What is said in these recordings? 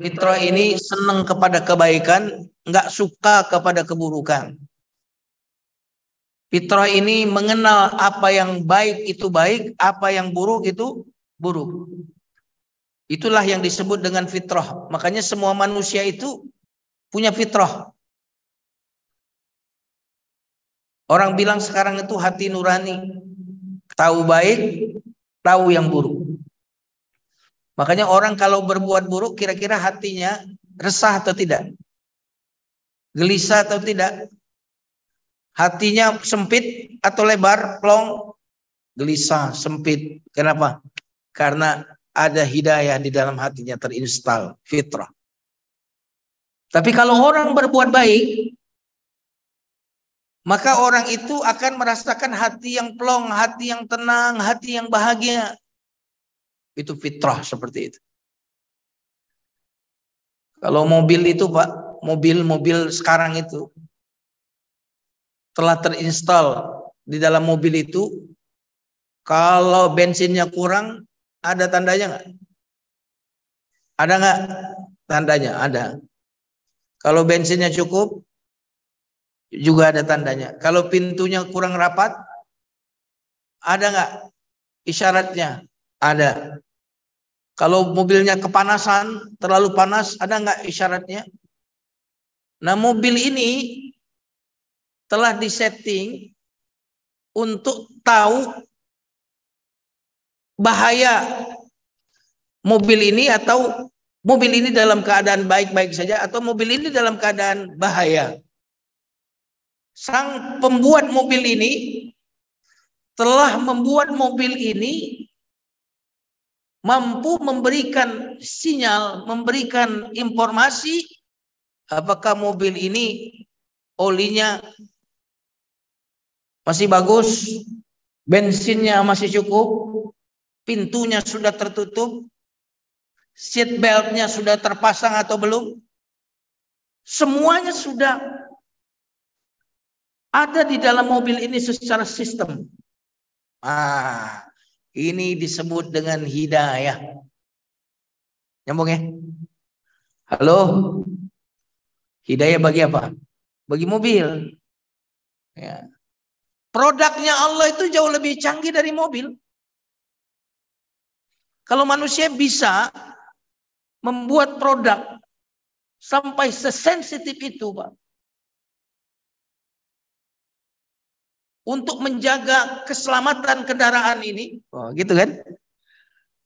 Fitrah ini senang kepada kebaikan, nggak suka kepada keburukan. Fitrah ini mengenal apa yang baik itu baik, apa yang buruk itu buruk. Itulah yang disebut dengan fitrah. Makanya semua manusia itu punya fitrah. Orang bilang sekarang itu hati nurani, tahu baik, tahu yang buruk. Makanya orang kalau berbuat buruk kira-kira hatinya resah atau tidak? Gelisah atau tidak? Hatinya sempit atau lebar, plong? Gelisah, sempit. Kenapa? Karena ada hidayah di dalam hatinya terinstal, fitrah. Tapi kalau orang berbuat baik, maka orang itu akan merasakan hati yang plong, hati yang tenang, hati yang bahagia. Itu fitrah seperti itu. Kalau mobil itu Pak, mobil-mobil sekarang itu telah terinstal di dalam mobil itu, kalau bensinnya kurang, ada tandanya nggak? Ada nggak tandanya? Ada. Kalau bensinnya cukup, juga ada tandanya. Kalau pintunya kurang rapat, ada nggak isyaratnya? Ada. Kalau mobilnya kepanasan, terlalu panas, ada nggak isyaratnya? Nah, mobil ini telah disetting untuk tahu bahaya mobil ini, atau mobil ini dalam keadaan baik-baik saja, atau mobil ini dalam keadaan bahaya. Sang pembuat mobil ini telah membuat mobil ini mampu memberikan sinyal, memberikan informasi apakah mobil ini olinya masih bagus, bensinnya masih cukup, pintunya sudah tertutup, seat beltnya sudah terpasang atau belum. Semuanya sudah ada di dalam mobil ini secara sistem. Ini disebut dengan hidayah. Nyambung ya? Halo? Hidayah bagi apa? Bagi mobil. Ya. Produknya Allah itu jauh lebih canggih dari mobil. Kalau manusia bisa membuat produk sampai sesensitif itu, Pak, untuk menjaga keselamatan kendaraan ini, gitu kan?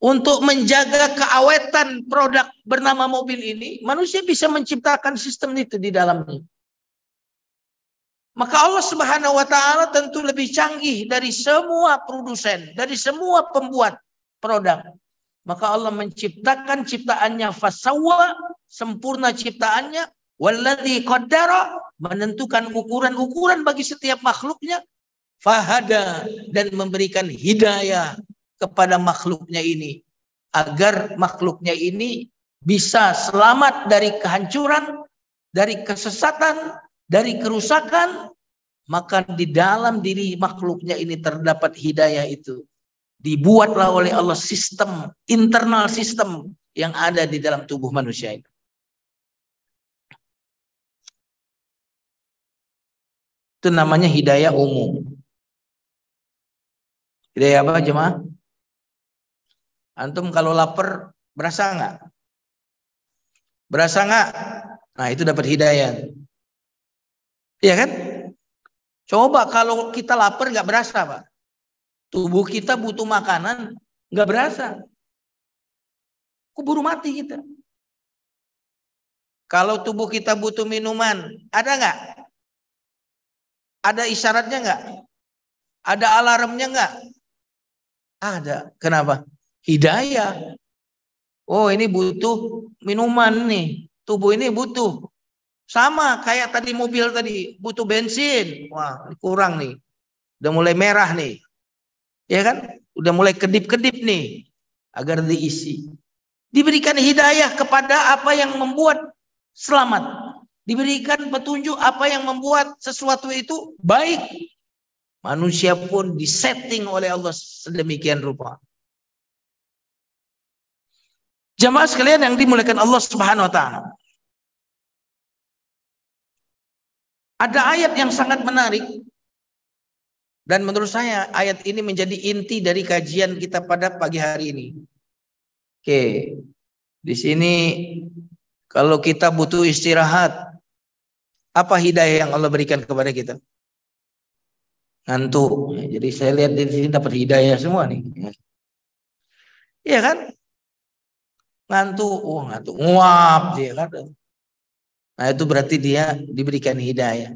Untuk menjaga keawetan produk bernama mobil ini, manusia bisa menciptakan sistem itu di dalamnya. Maka Allah Subhanahu wa taala tentu lebih canggih dari semua produsen, dari semua pembuat produk. Maka Allah menciptakan ciptaannya fasawwa, sempurna ciptaannya, walladzi qaddara, menentukan ukuran-ukuran bagi setiap makhluknya, fahada, dan memberikan hidayah kepada makhluknya ini, agar makhluknya ini bisa selamat dari kehancuran, dari kesesatan, dari kerusakan. Maka di dalam diri makhluknya ini terdapat hidayah itu. Dibuatlah oleh Allah sistem, internal sistem yang ada di dalam tubuh manusia itu. Itu namanya hidayah umum. Hidayah apa jemaah? Antum kalau lapar berasa nggak? Berasa nggak? Nah, itu dapat hidayah. Iya kan? Coba kalau kita lapar nggak berasa, Pak. Tubuh kita butuh makanan nggak berasa. Keburu mati kita. Kalau tubuh kita butuh minuman, ada nggak? Ada isyaratnya nggak? Ada alarmnya nggak? Ada. Kenapa? Hidayah. Oh, ini butuh minuman nih. Tubuh ini butuh. Sama kayak tadi mobil tadi, butuh bensin. Wah, kurang nih. Udah mulai merah nih. Ya kan? Udah mulai kedip-kedip nih. Agar diisi. Diberikan hidayah kepada apa yang membuat selamat. Diberikan petunjuk apa yang membuat sesuatu itu baik. Manusia pun disetting oleh Allah sedemikian rupa. Jamaah sekalian yang dimuliakan Allah Subhanahu wa taala. Ada ayat yang sangat menarik dan menurut saya ayat ini menjadi inti dari kajian kita pada pagi hari ini. Oke. Di sini kalau kita butuh istirahat, apa hidayah yang Allah berikan kepada kita? Ngantuk. Jadi saya lihat di sini dapat hidayah semua nih. Iya kan? Ngantuk, ngantuk, nguap dia kan. Nah itu berarti dia diberikan hidayah.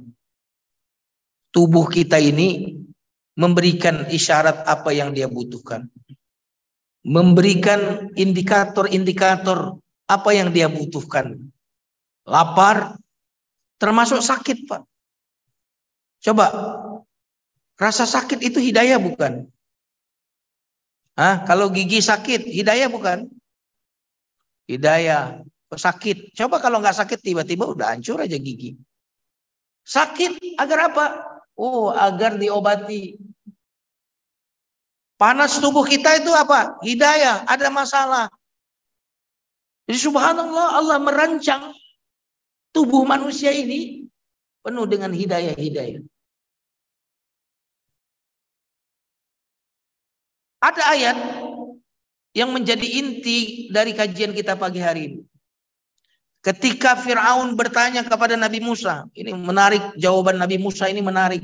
Tubuh kita ini memberikan isyarat apa yang dia butuhkan. Memberikan indikator-indikator apa yang dia butuhkan. Lapar, termasuk sakit Pak. Coba, rasa sakit itu hidayah bukan? Kalau gigi sakit, hidayah bukan? Hidayah, sakit. Coba kalau nggak sakit tiba-tiba udah hancur aja gigi. Sakit agar apa? Agar diobati. Panas tubuh kita itu apa? Hidayah, ada masalah. Jadi subhanallah Allah merancang tubuh manusia ini penuh dengan hidayah-hidayah. Ada ayat yang menjadi inti dari kajian kita pagi hari ini. Ketika Fir'aun bertanya kepada Nabi Musa, ini menarik, jawaban Nabi Musa ini menarik.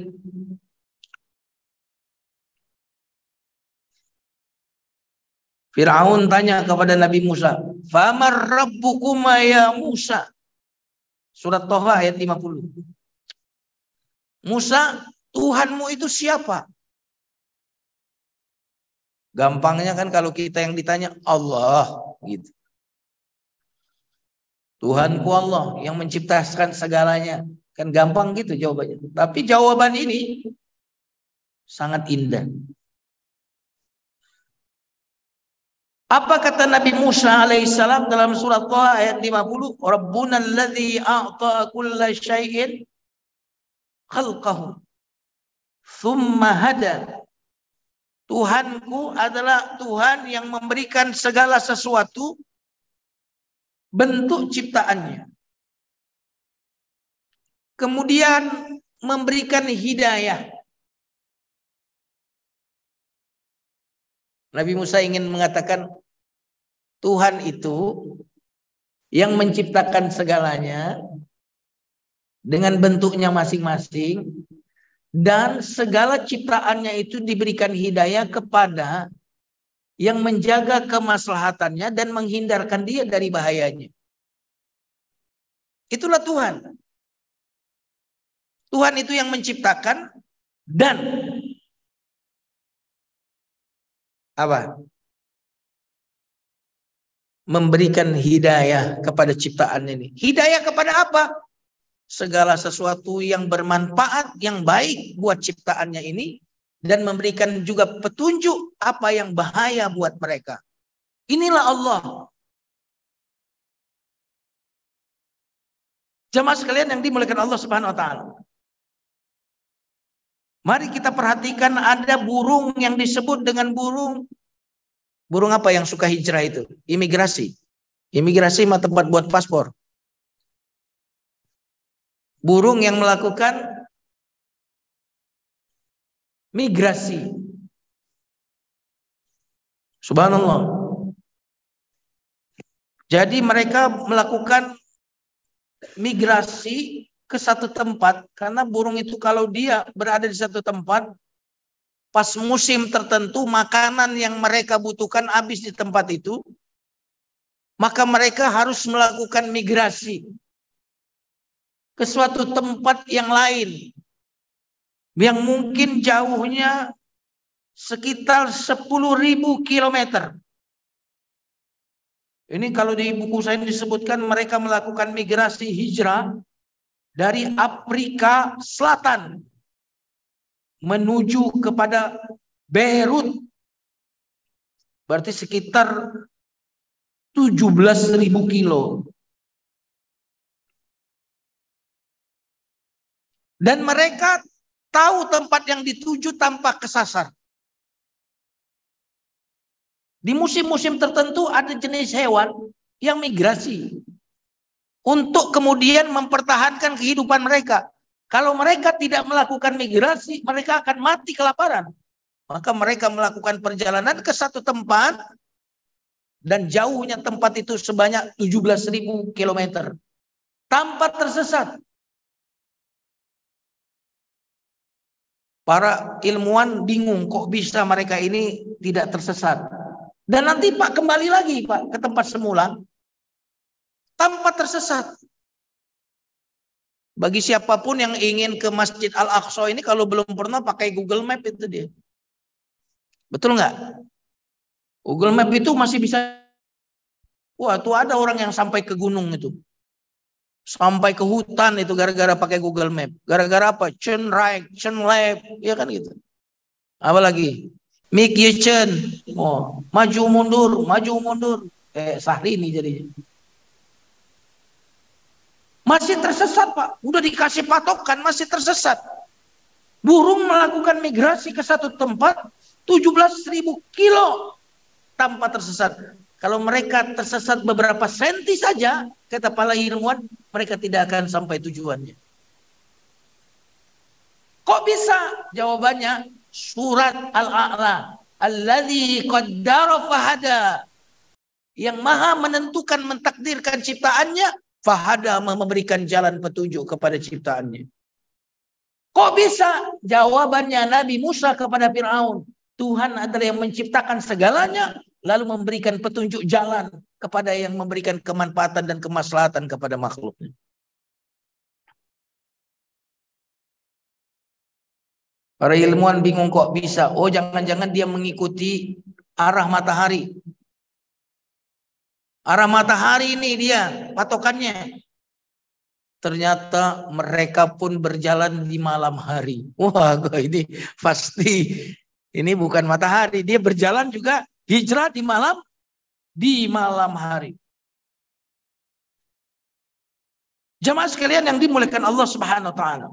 Fir'aun tanya kepada Nabi Musa, "Famar rabbukuma ya Musa?" Surat Toha ayat 50. Musa, Tuhanmu itu siapa? Gampangnya kan kalau kita yang ditanya Allah gitu. Tuhanku Allah yang menciptakan segalanya. Kan gampang gitu jawabannya. Tapi jawaban ini sangat indah. Apa kata Nabi Musa alaihissalam dalam surat Taha ayat 50? Rabbuna alladzi a'ta kulla syai'in khalqahu thumma hada. Tuhanku adalah Tuhan yang memberikan segala sesuatu bentuk ciptaannya. Kemudian memberikan hidayah. Nabi Musa ingin mengatakan Tuhan itu yang menciptakan segalanya dengan bentuknya masing-masing dan segala ciptaannya itu diberikan hidayah kepada yang menjaga kemaslahatannya dan menghindarkan dia dari bahayanya. Itulah Tuhan. Tuhan itu yang menciptakan dan apa? Memberikan hidayah kepada ciptaan ini. Hidayah kepada apa? Segala sesuatu yang bermanfaat, yang baik buat ciptaannya ini, dan memberikan juga petunjuk apa yang bahaya buat mereka. Inilah Allah. Jamaah sekalian yang dimuliakan Allah Subhanahu wa taala. Mari kita perhatikan ada burung yang disebut dengan burung apa yang suka hijrah itu? Imigrasi. Imigrasi mah tempat buat paspor. Burung yang melakukan migrasi. Subhanallah. Jadi mereka melakukan migrasi ke satu tempat karena burung itu kalau dia berada di satu tempat pas musim tertentu makanan yang mereka butuhkan habis di tempat itu, maka mereka harus melakukan migrasi ke suatu tempat yang lain yang mungkin jauhnya sekitar 10.000 kilometer. Ini kalau di buku saya disebutkan mereka melakukan migrasi hijrah dari Afrika Selatan menuju kepada Beirut. Berarti sekitar 17.000 kilo. Dan mereka tahu tempat yang dituju tanpa kesasar. Di musim-musim tertentu ada jenis hewan yang migrasi untuk kemudian mempertahankan kehidupan mereka. Kalau mereka tidak melakukan migrasi, mereka akan mati kelaparan. Maka mereka melakukan perjalanan ke satu tempat dan jauhnya tempat itu sebanyak 17.000 kilometer tanpa tersesat. Para ilmuwan bingung kok bisa mereka ini tidak tersesat. Dan nanti Pak kembali lagi Pak ke tempat semula tanpa tersesat. Bagi siapapun yang ingin ke Masjid Al-Aqsa ini kalau belum pernah pakai Google Map itu dia. Betul nggak? Google Map itu masih bisa. Wah, tuh ada orang yang sampai ke gunung itu. Sampai ke hutan itu gara-gara pakai Google Map. Gara-gara apa? Turn right, turn left, ya kan gitu. Apa lagi? Make U-turn. Oh, maju mundur, maju mundur. Syahrini jadinya. Masih tersesat Pak. Udah dikasih patokan masih tersesat. Burung melakukan migrasi ke satu tempat 17.000 kilo tanpa tersesat. Kalau mereka tersesat beberapa senti saja, kata para ilmuwan, mereka tidak akan sampai tujuannya. Kok bisa? Jawabannya surat Al-A'la. Alladzi qaddara fahada. Yang maha menentukan, mentakdirkan ciptaannya, fahada, memberikan jalan petunjuk kepada ciptaannya. Kok bisa? Jawabannya Nabi Musa kepada Fir'aun. Tuhan adalah yang menciptakan segalanya, lalu memberikan petunjuk jalan kepada yang memberikan kemanfaatan dan kemaslahatan kepada makhluknya. Para ilmuwan bingung kok bisa. Oh, jangan-jangan dia mengikuti arah matahari. Arah matahari ini dia patokannya. Ternyata mereka pun berjalan di malam hari. Wah, ini pasti ini bukan matahari. Dia berjalan juga hijrah di malam hari. Jamaah sekalian yang dimuliakan Allah Subhanahu wa taala.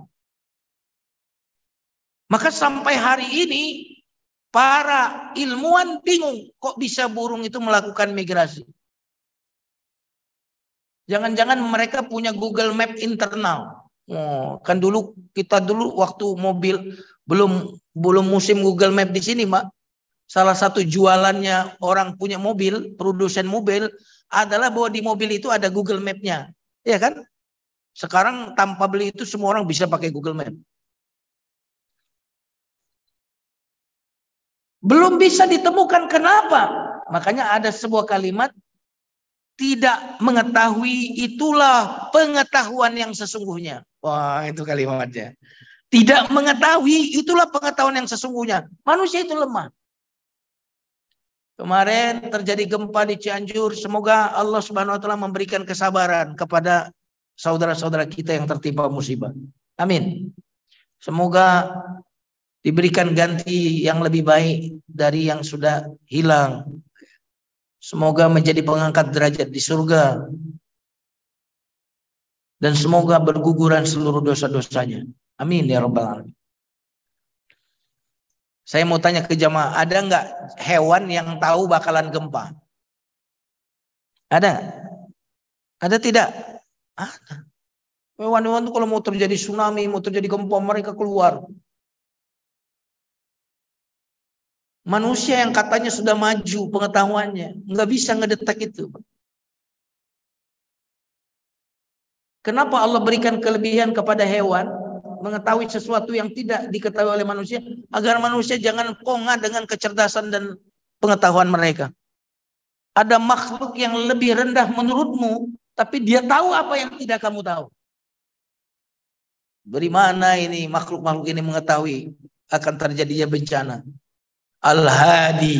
Maka sampai hari ini para ilmuwan bingung kok bisa burung itu melakukan migrasi. Jangan-jangan mereka punya Google Map internal. Oh, kan kita dulu waktu mobil belum musim Google Map di sini, Mak. Salah satu jualannya orang punya mobil, produsen mobil adalah bahwa di mobil itu ada Google Map-nya. Ya kan? Sekarang tanpa beli itu semua orang bisa pakai Google Map. Belum bisa ditemukan kenapa? Makanya ada sebuah kalimat, tidak mengetahui itulah pengetahuan yang sesungguhnya. Wah, itu kalimatnya. Tidak mengetahui itulah pengetahuan yang sesungguhnya. Manusia itu lemah. Kemarin terjadi gempa di Cianjur. Semoga Allah Subhanahu wa taala memberikan kesabaran kepada saudara-saudara kita yang tertimpa musibah. Amin. Semoga diberikan ganti yang lebih baik dari yang sudah hilang. Semoga menjadi pengangkat derajat di surga. Dan semoga berguguran seluruh dosa-dosanya. Amin ya rabbal alamin. Saya mau tanya ke jamaah, ada nggak hewan yang tahu bakalan gempa? Ada? Ada tidak? Ada. Hewan-hewan itu kalau mau terjadi tsunami, mau terjadi gempa, mereka keluar. Manusia yang katanya sudah maju pengetahuannya, nggak bisa ngedetek itu. Kenapa Allah berikan kelebihan kepada hewan, mengetahui sesuatu yang tidak diketahui oleh manusia, agar manusia jangan kongah dengan kecerdasan dan pengetahuan mereka. Ada makhluk yang lebih rendah menurutmu, tapi dia tahu apa yang tidak kamu tahu. Dari mana ini makhluk-makhluk ini mengetahui akan terjadinya bencana? Al-Hadi,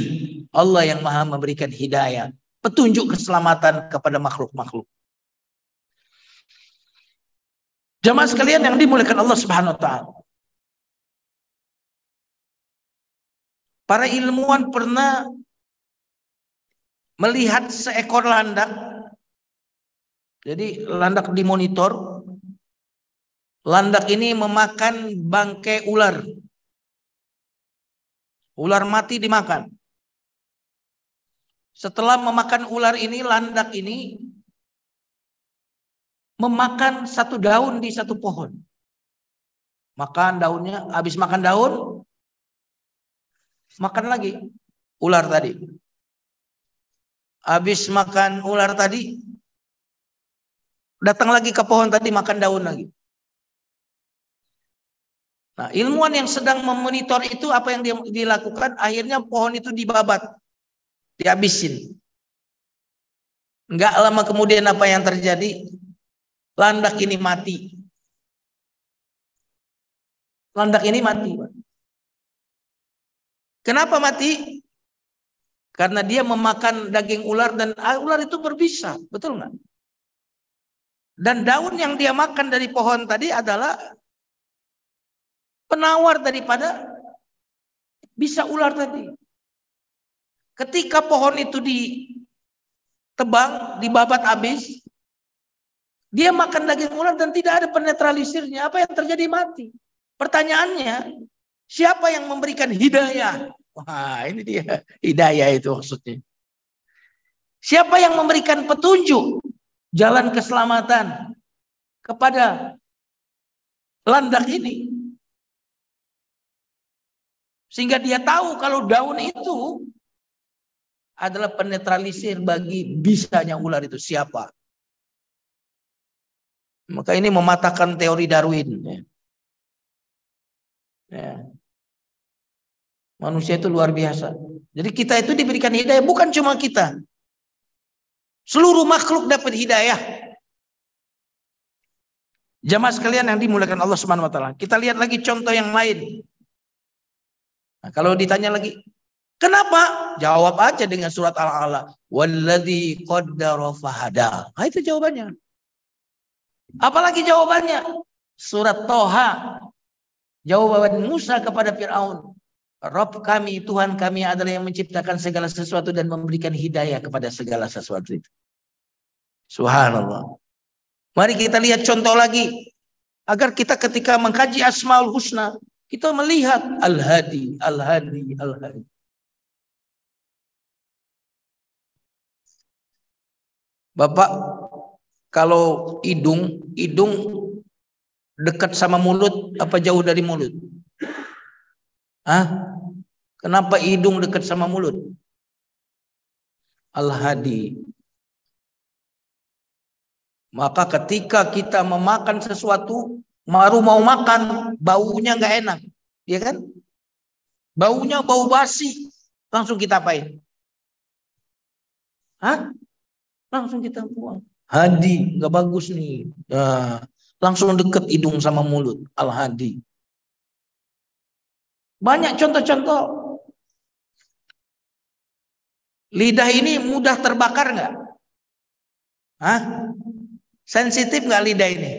Allah yang maha memberikan hidayah, petunjuk keselamatan kepada makhluk-makhluk. Jamaah sekalian yang dimuliakan Allah Subhanahu wa taala. Para ilmuwan pernah melihat seekor landak. Jadi landak dimonitor. Landak ini memakan bangkai ular. Ular mati dimakan. Setelah memakan ular ini, landak ini memakan satu daun di satu pohon. Makan daunnya, habis makan daun, makan lagi ular tadi. Habis makan ular tadi, datang lagi ke pohon tadi, makan daun lagi. Nah, ilmuwan yang sedang memonitor itu apa yang dia dilakukan, akhirnya pohon itu dibabat, dihabisin. Enggak lama kemudian apa yang terjadi? Landak ini mati. Landak ini mati. Kenapa mati? Karena dia memakan daging ular dan ular itu berbisa, betul nggak? Dan daun yang dia makan dari pohon tadi adalah penawar daripada bisa ular tadi. Ketika pohon itu ditebang, dibabat habis, dia makan daging ular dan tidak ada penetralisirnya. Apa yang terjadi? Mati. Pertanyaannya, siapa yang memberikan hidayah? Wah, ini dia hidayah itu maksudnya. Siapa yang memberikan petunjuk jalan keselamatan kepada landak ini? Sehingga dia tahu kalau daun itu adalah penetralisir bagi bisanya ular itu. Siapa? Maka ini mematahkan teori Darwin. Ya. Manusia itu luar biasa. Jadi kita itu diberikan hidayah, bukan cuma kita. Seluruh makhluk dapat hidayah. Jamaah sekalian yang dimuliakan Allah Subhanahu wa taala. Kita lihat lagi contoh yang lain. Nah, kalau ditanya lagi, kenapa? Jawab aja dengan surat Al-A'la. Walladzi qaddara fahada. Nah, itu jawabannya. Apalagi jawabannya? Surat Toha. Jawaban Musa kepada Fir'aun. Rabb kami, Tuhan kami adalah yang menciptakan segala sesuatu dan memberikan hidayah kepada segala sesuatu itu. Subhanallah. Mari kita lihat contoh lagi. Agar kita ketika mengkaji Asmaul Husna, kita melihat Al-Hadi, Al-Hadi, Al-Hadi. Bapak, kalau hidung dekat sama mulut apa jauh dari mulut? Hah? Kenapa hidung dekat sama mulut? Al-Hadi. Maka ketika kita memakan sesuatu, baru mau makan, baunya nggak enak, ya kan? Baunya bau basi, langsung kita apain? Hah? Langsung kita buang. Hadi, nggak bagus nih. Nah, langsung deket hidung sama mulut. Al-Hadi. Banyak contoh-contoh. Lidah ini mudah terbakar nggak? Hah? Sensitif nggak lidah ini?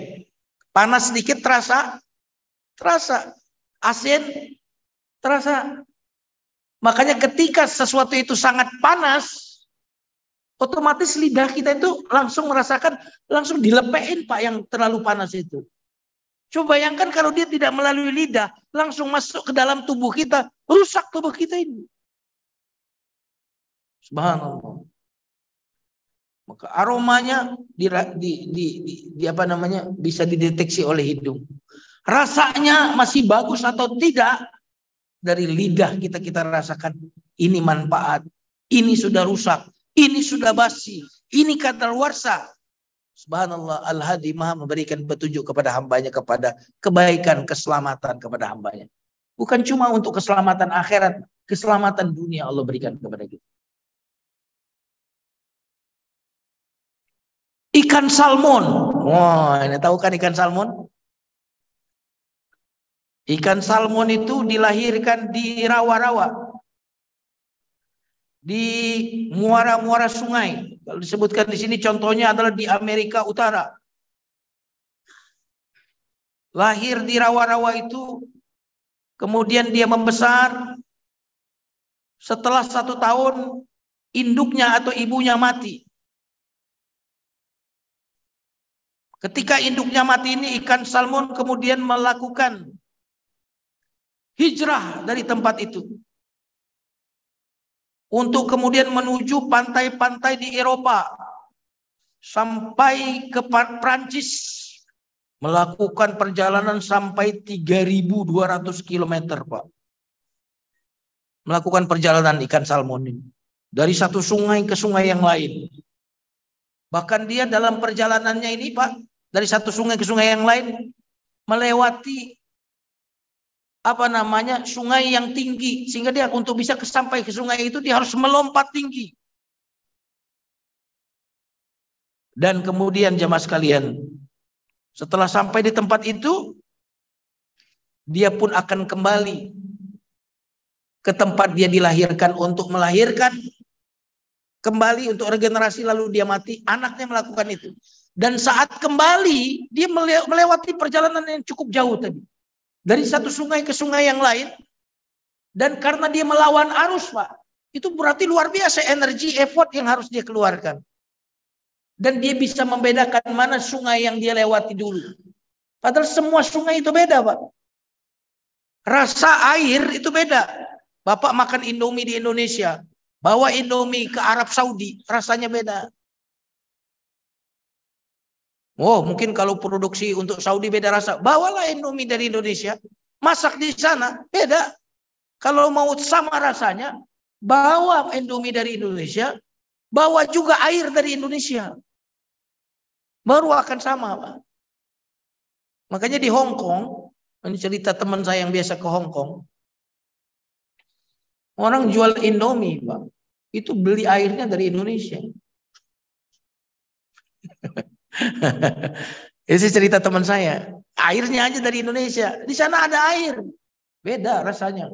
Panas sedikit terasa? Terasa. Asin? Terasa. Makanya ketika sesuatu itu sangat panas, otomatis lidah kita itu langsung merasakan, langsung dilepein Pak yang terlalu panas itu. Coba bayangkan kalau dia tidak melalui lidah, langsung masuk ke dalam tubuh kita, rusak tubuh kita ini. Subhanallah. Maka aromanya apa namanya bisa dideteksi oleh hidung. Rasanya masih bagus atau tidak dari lidah kita rasakan. Ini manfaat, ini sudah rusak, ini sudah basi, ini kadaluarsa. Subhanallah, Al-Hadi Maha memberikan petunjuk kepada hambanya kepada kebaikan, keselamatan kepada hambanya. Bukan cuma untuk keselamatan akhirat, keselamatan dunia Allah berikan kepada kita. Ikan salmon. Wah, ini tahu kan ikan salmon? Ikan salmon itu dilahirkan di rawa-rawa. Di muara-muara sungai. Kalau disebutkan di sini contohnya adalah di Amerika Utara. Lahir di rawa-rawa itu, kemudian dia membesar. Setelah 1 tahun, induknya atau ibunya mati. Ketika induknya mati ini, ikan salmon kemudian melakukan hijrah dari tempat itu. untuk kemudian menuju pantai-pantai di Eropa sampai ke Prancis, melakukan perjalanan sampai 3.200 km, Pak. Melakukan perjalanan ikan salmon ini dari satu sungai ke sungai yang lain. Bahkan dia dalam perjalanannya ini, Pak, dari satu sungai ke sungai yang lain melewati sungai yang tinggi, sehingga dia untuk bisa sampai ke sungai itu dia harus melompat tinggi. Dan kemudian jemaah sekalian, setelah sampai di tempat itu, dia pun akan kembali ke tempat dia dilahirkan untuk melahirkan kembali untuk regenerasi, lalu dia mati. Anaknya melakukan itu. Dan saat kembali, dia melewati perjalanan yang cukup jauh tadi. Dari satu sungai ke sungai yang lain. Dan karena dia melawan arus, Pak. Itu berarti luar biasa energi, effort yang harus dia keluarkan. Dan dia bisa membedakan mana sungai yang dia lewati dulu. Padahal semua sungai itu beda, Pak. Rasa air itu beda. Bapak makan Indomie di Indonesia. Bawa Indomie ke Arab Saudi, rasanya beda. Oh, mungkin kalau produksi untuk Saudi beda rasa. Bawalah Indomie dari Indonesia, masak di sana, beda. Kalau mau sama rasanya, bawa Indomie dari Indonesia, bawa juga air dari Indonesia. Baru akan sama, Pak. Makanya di Hong Kong, ini cerita teman saya yang biasa ke Hong Kong. Orang jual Indomie, Pak. Itu beli airnya dari Indonesia. Ini cerita teman saya. Airnya aja dari Indonesia. Di sana ada air. Beda rasanya.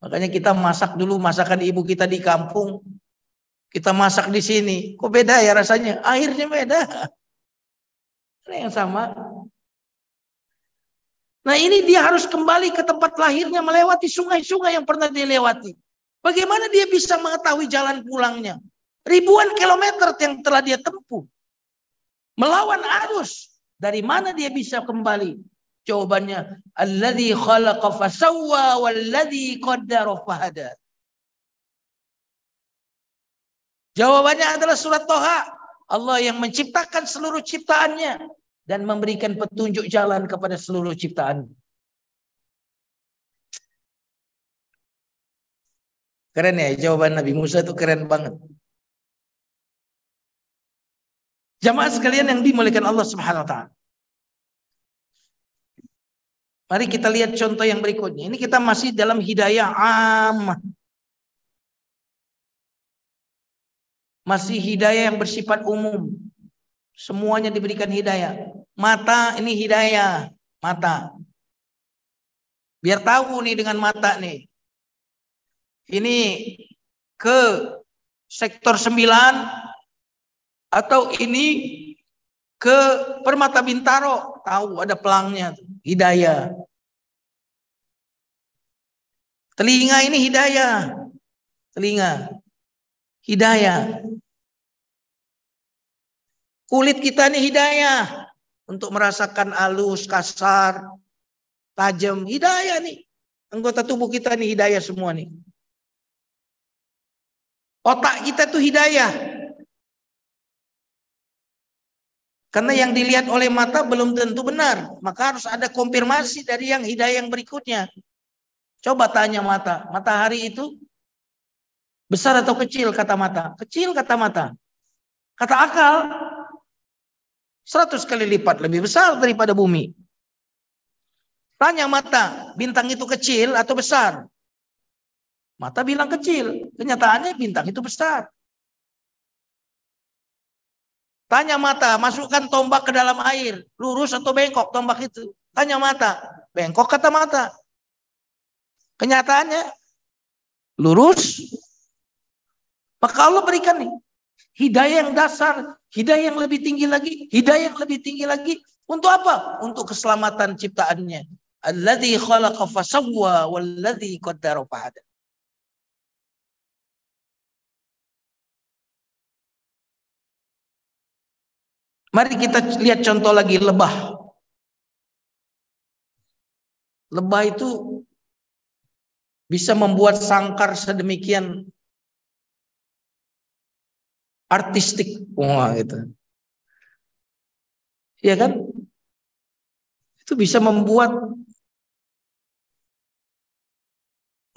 Makanya kita masak dulu masakan ibu kita di kampung. Kita masak di sini. Kok beda ya rasanya? Airnya beda. Ini yang sama. Nah, ini dia harus kembali ke tempat lahirnya, melewati sungai-sungai yang pernah dia lewati. Bagaimana dia bisa mengetahui jalan pulangnya? Ribuan kilometer yang telah dia tempuh. Melawan arus. Dari mana dia bisa kembali? Jawabannya, alladzi khalaqa fasawwa walladzi qaddara fahada. Jawabannya adalah surat Toha. Allah yang menciptakan seluruh ciptaannya dan memberikan petunjuk jalan kepada seluruh ciptaan. Keren ya jawaban Nabi Musa, itu keren banget. Jamaah sekalian yang dimuliakan Allah Subhanahu wa taala. Mari kita lihat contoh yang berikutnya. Ini kita masih dalam hidayah ammah. Masih hidayah yang bersifat umum. Semuanya diberikan hidayah. Mata ini hidayah. Mata. Biar tahu nih dengan mata nih. Ini ke sektor 9 atau ini ke Permata Bintaro. Tahu ada pelangnya. Hidayah. Telinga ini hidayah. Telinga. Hidayah. Kulit kita ini hidayah. Untuk merasakan halus, kasar, tajam. Hidayah nih. Anggota tubuh kita nih hidayah semua nih. Otak kita tuh hidayah. Karena yang dilihat oleh mata belum tentu benar. Maka harus ada konfirmasi dari yang hidayah yang berikutnya. Coba tanya mata. Matahari itu besar atau kecil kata mata? Kecil kata mata. Kata akal 100 kali lipat lebih besar daripada bumi. Tanya mata, bintang itu kecil atau besar? Mata bilang kecil. Kenyataannya bintang itu besar. Tanya mata, masukkan tombak ke dalam air. Lurus atau bengkok tombak itu? Tanya mata, bengkok kata mata. Kenyataannya lurus. Maka Allah berikan nih hidayah yang dasar, hidayah yang lebih tinggi lagi, hidayah yang lebih tinggi lagi. Untuk apa? Untuk keselamatan ciptaannya. Alladzi khalaqa fasawwa walladzi qaddara fahada. Mari kita lihat contoh lagi lebah. Lebah itu bisa membuat sangkar sedemikian artistik, wah gitu. Iya kan? Itu bisa membuat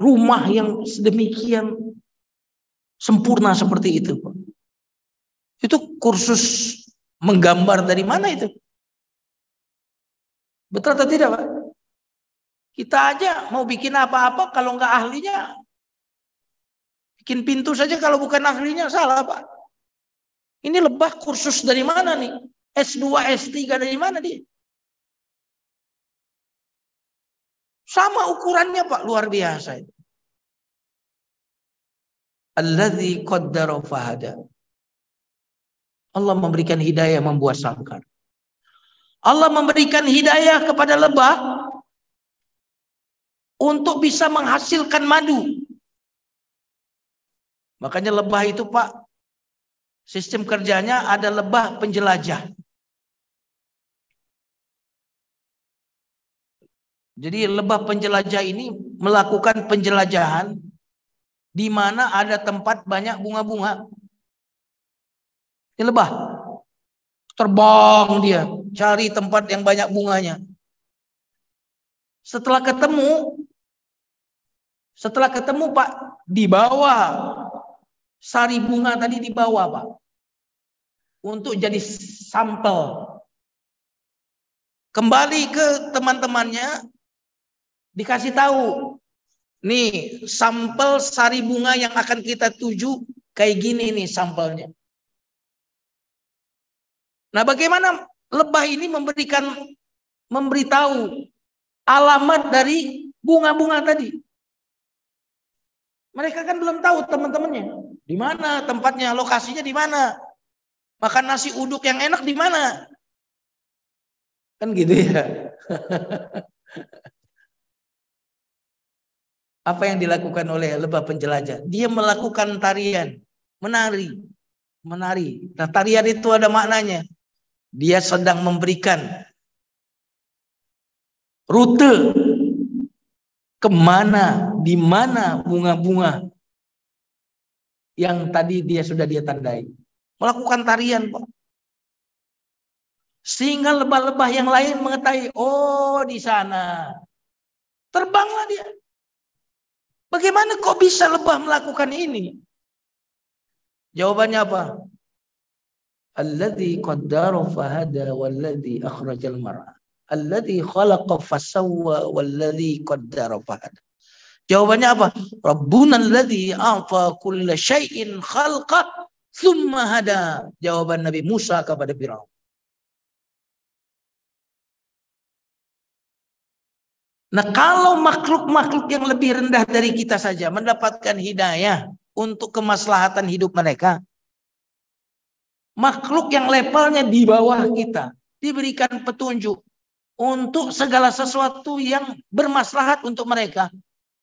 rumah yang sedemikian sempurna seperti itu. Itu kursus menggambar dari mana itu? Betul atau tidak, Pak? Kita aja mau bikin apa-apa kalau nggak ahlinya, bikin pintu saja kalau bukan ahlinya salah, Pak. Ini lebah kursus dari mana nih? S2, S3 dari mana dia? Sama ukurannya, Pak, luar biasa itu. Alladzi qaddara fahada. Allah memberikan hidayah membuat sangkar. Allah memberikan hidayah kepada lebah untuk bisa menghasilkan madu. Makanya lebah itu, Pak, sistem kerjanya ada lebah penjelajah. Jadi lebah penjelajah ini melakukan penjelajahan di mana ada tempat banyak bunga-bunga. Ini lebah. Terbang dia, cari tempat yang banyak bunganya. Setelah ketemu Pak, di bawah sari bunga tadi di bawah, Pak. Untuk jadi sampel. Kembali ke teman-temannya, dikasih tahu, nih sampel sari bunga yang akan kita tuju kayak gini nih sampelnya. Nah, bagaimana lebah ini memberitahu alamat dari bunga-bunga tadi? Mereka kan belum tahu teman-temannya. Di mana tempatnya, lokasinya di mana? Makan nasi uduk yang enak di mana? Kan gitu ya. Apa yang dilakukan oleh lebah penjelajah? Dia melakukan tarian, menari. Nah, tarian itu ada maknanya. Dia sedang memberikan rute kemana, di mana bunga-bunga yang tadi dia tandai. Melakukan tarian, Pak. Sehingga lebah-lebah yang lain mengetahui, oh di sana. Terbanglah dia. Bagaimana kok bisa lebah melakukan ini? Jawabannya apa? Alladzi qaddara fahada walladzi akhrajal mar'a. Alladzi khalaqa fasawwa walladzi qaddara fahada. Jawabannya apa? Rabbuna alladzi a'ta kulla syai'in khalqah tsumma hada. Jawaban Nabi Musa kepada Firaun. Nah, kalau makhluk-makhluk yang lebih rendah dari kita saja mendapatkan hidayah untuk kemaslahatan hidup mereka, makhluk yang levelnya di bawah kita diberikan petunjuk untuk segala sesuatu yang bermaslahat untuk mereka.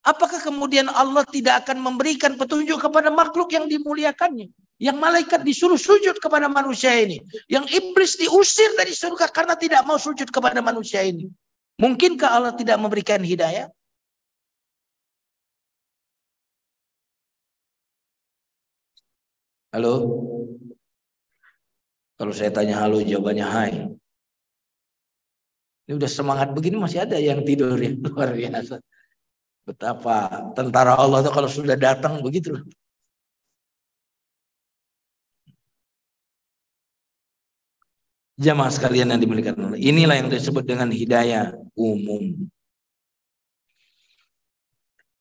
Apakah kemudian Allah tidak akan memberikan petunjuk kepada makhluk yang dimuliakannya? Yang malaikat disuruh sujud kepada manusia ini. Yang iblis diusir dari surga karena tidak mau sujud kepada manusia ini. Mungkinkah Allah tidak memberikan hidayah? Halo? Kalau saya tanya halo, jawabannya hai. Ini udah semangat begini masih ada yang tidur ya. Luar biasa. Betapa tentara Allah itu kalau sudah datang begitu. Jamaah sekalian yang dimuliakan Allah. Inilah yang disebut dengan hidayah umum.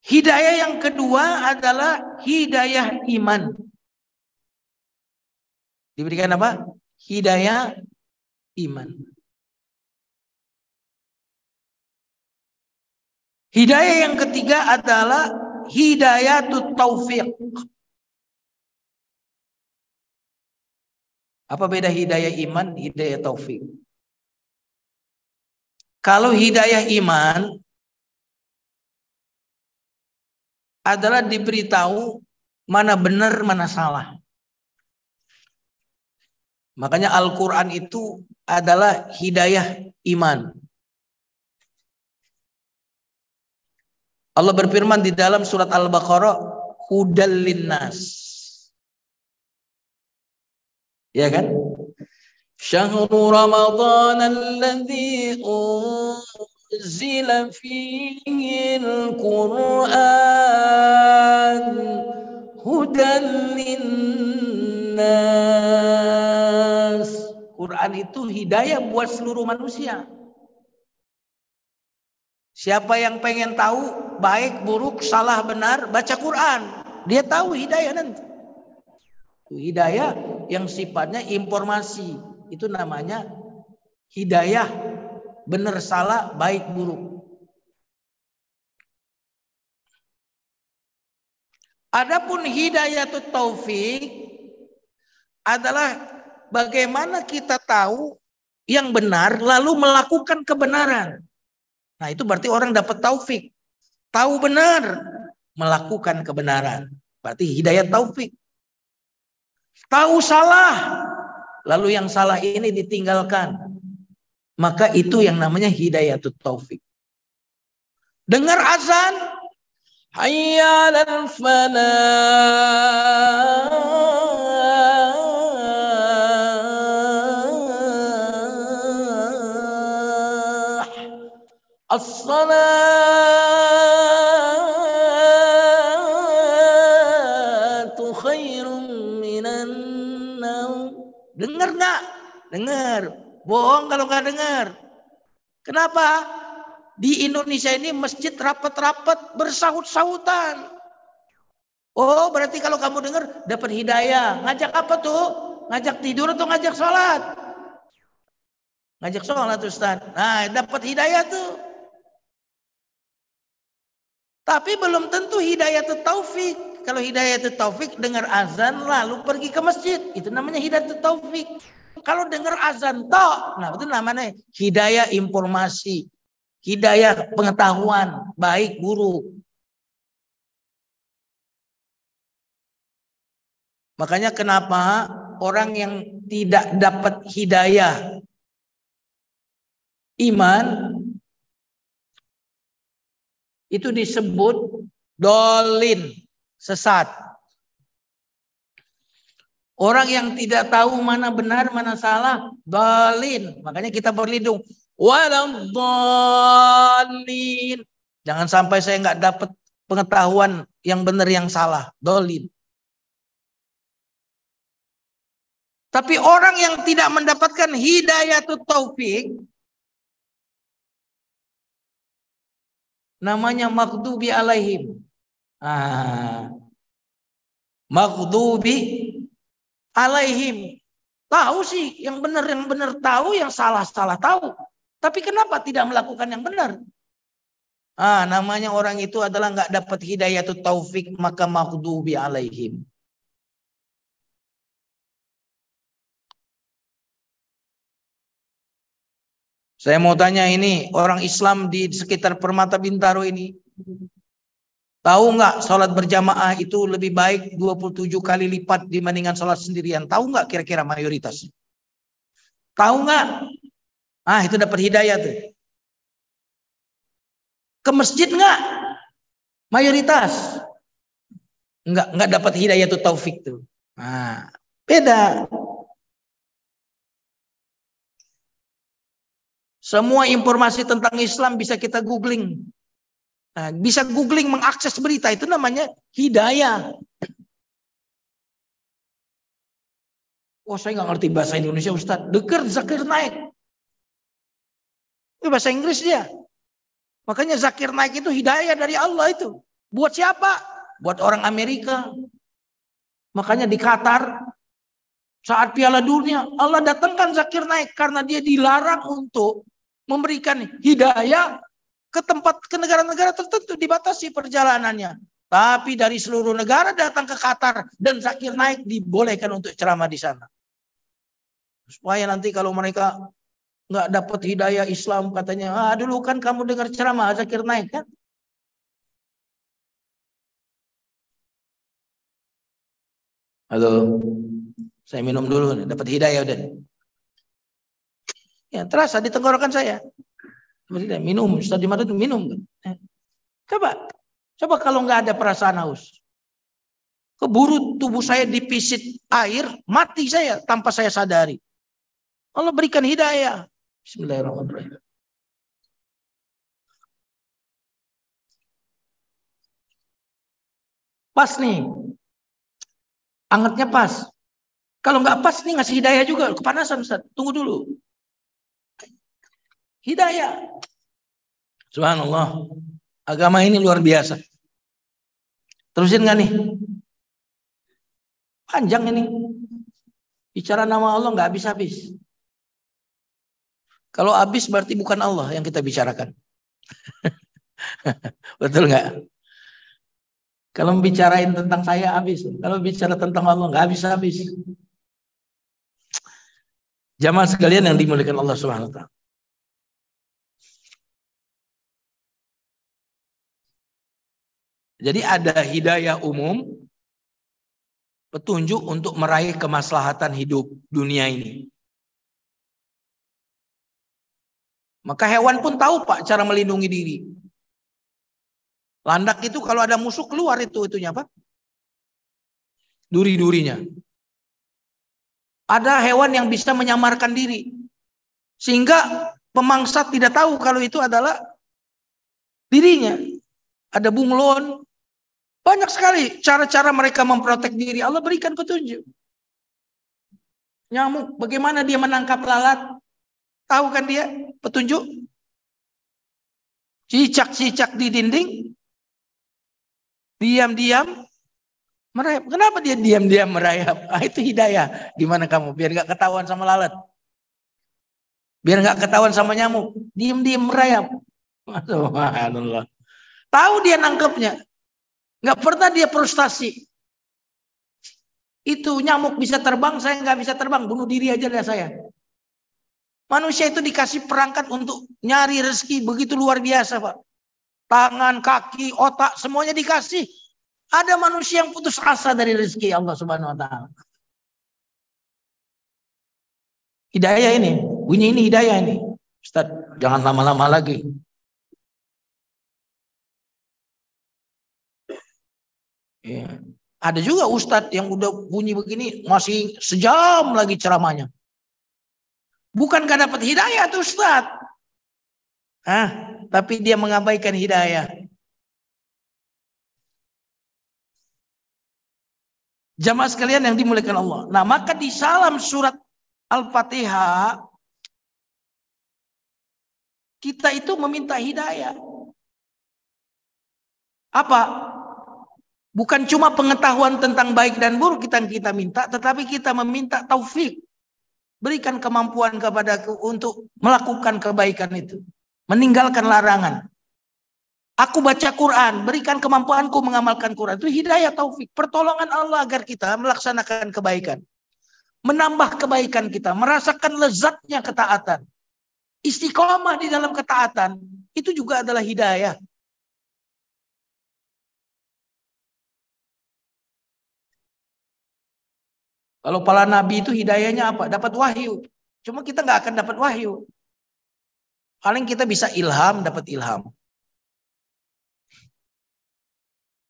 Hidayah yang kedua adalah hidayah iman. Diberikan apa? Hidayah iman. Hidayah yang ketiga adalah hidayatut taufiq. Apa beda hidayah iman, hidayah taufik? Kalau hidayah iman adalah diberitahu mana benar, mana salah. Makanya Al-Quran itu adalah hidayah iman. Allah berfirman di dalam surat Al-Baqarah, hudal linnas. Ya kan? Syahrul Ramadan alladzi unzila fihi al-Qur'an hudal linnas. Quran itu hidayah buat seluruh manusia. Siapa yang pengen tahu baik, buruk, salah, benar, baca Quran. Dia tahu hidayah nanti. Hidayah yang sifatnya informasi. Itu namanya hidayah. Benar, salah, baik, buruk. Adapun hidayatut taufik adalah bagaimana kita tahu yang benar lalu melakukan kebenaran. Nah, itu berarti orang dapat taufik. Tahu benar, melakukan kebenaran. Berarti hidayat taufik. Tahu salah, lalu yang salah ini ditinggalkan. Maka itu yang namanya hidayatut taufik. Dengar azan, hayya 'alal falah. As-salatu khairum minan naum. Dengar nggak? Dengar. Bohong kalau nggak dengar. Kenapa? Di Indonesia ini masjid rapat-rapat bersahut-sahutan. Oh, berarti kalau kamu dengar dapat hidayah. Ngajak apa tuh? Ngajak tidur atau ngajak sholat? Ngajak sholat, Ustaz. Nah, dapat hidayah tuh. Tapi belum tentu hidayatut taufik. Kalau hidayatut taufik dengar azan lalu pergi ke masjid, itu namanya hidayatut taufik. Kalau dengar azan toh, nah itu namanya hidayah informasi, hidayah pengetahuan, baik buruk. Makanya kenapa orang yang tidak dapat hidayah iman itu disebut dolin, sesat. Orang yang tidak tahu mana benar, mana salah, dolin. Makanya kita berlindung. Waladhdallin. Jangan sampai saya nggak dapat pengetahuan yang benar yang salah, dolin. Tapi orang yang tidak mendapatkan hidayatut taufik, namanya maghdubi alaihim. Maghdubi alaihim. Tahu sih yang benar tahu, yang salah tahu. Tapi kenapa tidak melakukan yang benar? Namanya orang itu adalah nggak dapat hidayatut taufik, maka maghdubi alaihim. Saya mau tanya ini, orang Islam di sekitar Permata Bintaro ini, tahu nggak sholat berjamaah itu lebih baik 27 kali lipat dibandingkan sholat sendirian? Tahu nggak kira-kira mayoritas? Tahu nggak? Itu dapat hidayah tuh. Ke masjid nggak? Mayoritas. Nggak dapat hidayah tuh taufik tuh. Beda. Semua informasi tentang Islam bisa kita googling. Bisa googling mengakses berita, itu namanya hidayah. Saya nggak ngerti bahasa Indonesia, Ustaz. Dengar Zakir Naik. Itu bahasa Inggris dia. Makanya Zakir Naik itu hidayah dari Allah itu. Buat siapa? Buat orang Amerika. Makanya di Qatar saat Piala Dunia Allah datangkan Zakir Naik karena dia dilarang untuk memberikan hidayah ke negara-negara tertentu, dibatasi perjalanannya. Tapi dari seluruh negara datang ke Qatar dan Zakir Naik dibolehkan untuk ceramah di sana. Supaya nanti kalau mereka nggak dapat hidayah Islam katanya, dulu kan kamu dengar ceramah Zakir Naik kan? Halo, saya minum dulu, dapat hidayah udah. Ya, terasa di tenggorokan saya. Minum, Ustaz di mana itu minum. Coba Coba kalau nggak ada perasaan haus. Keburu tubuh saya dipisit air, mati saya tanpa saya sadari. Allah berikan hidayah. Bismillahirrahmanirrahim. Pas nih. Angetnya pas. Kalau nggak pas nih ngasih hidayah juga. Kepanasan Ustaz. Tunggu dulu. Hidayah. Subhanallah. Agama ini luar biasa. Terusin nggak nih? Panjang ini. Bicara nama Allah nggak habis-habis. Kalau habis berarti bukan Allah yang kita bicarakan. Betul nggak? Kalau bicarain tentang saya habis. Kalau bicara tentang Allah nggak habis-habis. Jamaah sekalian yang dimuliakan Allah Subhanahu wa taala. Jadi ada hidayah umum, petunjuk untuk meraih kemaslahatan hidup dunia ini. Maka hewan pun tahu Pak cara melindungi diri. Landak itu kalau ada musuh keluar itunya Pak. Duri-durinya. Ada hewan yang bisa menyamarkan diri. Sehingga pemangsa tidak tahu kalau itu adalah dirinya. Ada bunglon. Banyak sekali cara-cara mereka memprotek diri. Allah berikan petunjuk. Nyamuk, bagaimana dia menangkap lalat? Tahu kan dia petunjuk? Cicak-cicak di dinding. Diam-diam merayap. Kenapa dia diam-diam merayap? Itu hidayah. Gimana kamu? Biar gak ketahuan sama lalat. Biar gak ketahuan sama nyamuk. Diam-diam merayap. Subhanallah. Tahu dia nangkepnya. Gak pernah dia frustasi. Itu nyamuk bisa terbang, saya gak bisa terbang. Bunuh diri aja dah saya. Manusia itu dikasih perangkat untuk nyari rezeki. Begitu luar biasa Pak. Tangan, kaki, otak, semuanya dikasih. Ada manusia yang putus asa dari rezeki Allah Subhanahu wa taala. Hidayah ini, bunyi ini hidayah ini. Ustaz, jangan lama-lama lagi. Ya. Ada juga ustadz yang udah bunyi begini masih sejam lagi ceramahnya. Bukan gak dapat hidayah tuh ustadz. Tapi dia mengabaikan hidayah. Jamaah sekalian yang dimuliakan Allah. Nah, maka di salam surat Al-Fatihah kita itu meminta hidayah. Apa? Bukan cuma pengetahuan tentang baik dan buruk kita minta, tetapi kita meminta taufik. Berikan kemampuan kepadaku untuk melakukan kebaikan itu. Meninggalkan larangan. Aku baca Quran, berikan kemampuanku mengamalkan Quran. Itu hidayah taufik. Pertolongan Allah agar kita melaksanakan kebaikan. Menambah kebaikan kita. Merasakan lezatnya ketaatan. Istiqomah di dalam ketaatan. Itu juga adalah hidayah. Kalau para nabi itu hidayahnya apa? Dapat wahyu. Cuma kita nggak akan dapat wahyu. Paling kita bisa ilham, dapat ilham.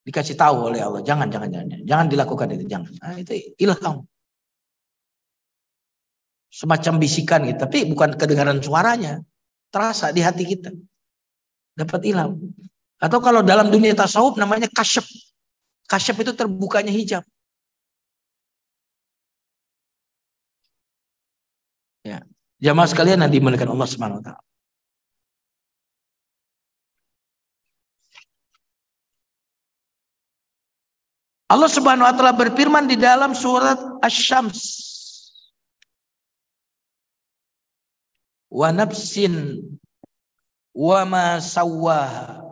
Dikasih tahu oleh Allah, jangan dilakukan itu, jangan. Nah, itu ilham. Semacam bisikan gitu, tapi bukan kedengaran suaranya. Terasa di hati kita. Dapat ilham. Atau kalau dalam dunia tasawuf namanya kasyaf. Kasyaf itu terbukanya hijab. Ya. Jamaah sekalian yang dimuliakan Allah Subhanahu wa taala. Allah Subhanahu wa taala berfirman di dalam surat Asy-Syams. Wa nafsin wa ma sawwaha.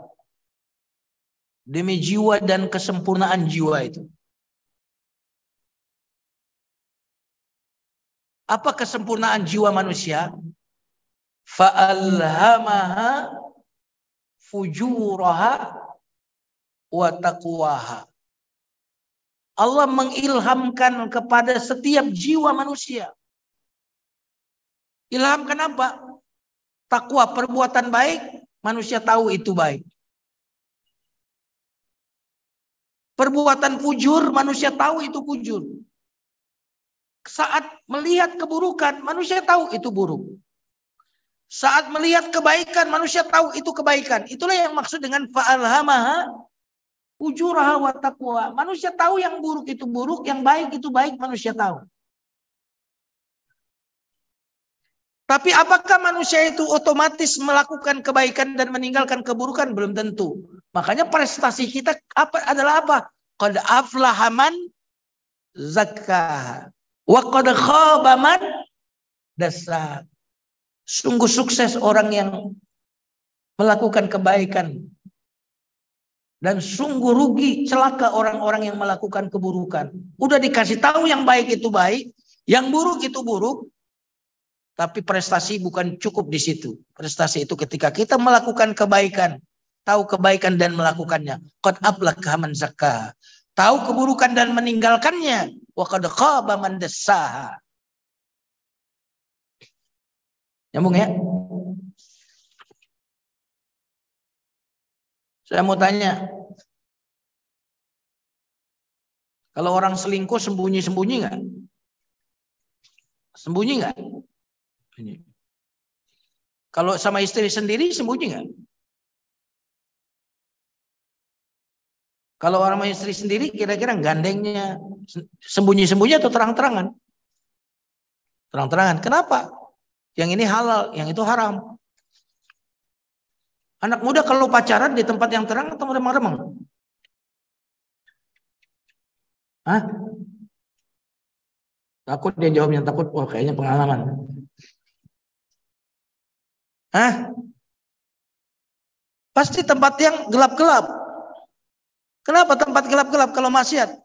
Demi jiwa dan kesempurnaan jiwa itu. Apa kesempurnaan jiwa manusia? Fa'alhamaha fujuraha wa taqwaha. Allah mengilhamkan kepada setiap jiwa manusia. Ilhamkan apa? Takwa, perbuatan baik, manusia tahu itu baik. Perbuatan fujur, manusia tahu itu fujur. Saat melihat keburukan, manusia tahu itu buruk. Saat melihat kebaikan, manusia tahu itu kebaikan. Itulah yang maksud dengan fa'alhamaha ujuraha wa taqwa. Manusia tahu yang buruk itu buruk, yang baik itu baik, manusia tahu. Tapi apakah manusia itu otomatis melakukan kebaikan dan meninggalkan keburukan? Belum tentu. Makanya prestasi kita adalah apa? Qad aflaha man zakkaha wa qad khaba man dassaha. Sungguh sukses orang yang melakukan kebaikan. Dan sungguh rugi, celaka orang-orang yang melakukan keburukan. Udah dikasih tahu yang baik itu baik, yang buruk itu buruk. Tapi prestasi bukan cukup di situ. Prestasi itu ketika kita melakukan kebaikan, tahu kebaikan dan melakukannya. Qad aflaha man zakkaha. Tahu keburukan dan meninggalkannya. Wa qad khaba man dassaha. Nyambung ya? Saya mau tanya. Kalau orang selingkuh sembunyi-sembunyi nggak? Sembunyi nggak? Kalau sama istri sendiri sembunyi nggak? Kalau orang sama istri sendiri kira-kira gandengnya sembunyi-sembunyi atau terang-terangan? Terang-terangan. Kenapa? Yang ini halal, yang itu haram. Anak muda kalau pacaran di tempat yang terang atau remang-remang? Hah? Takut dia jawabnya, takut. Wah, kayaknya pengalaman. Hah? Pasti tempat yang gelap-gelap. Kenapa tempat gelap-gelap kalau maksiat?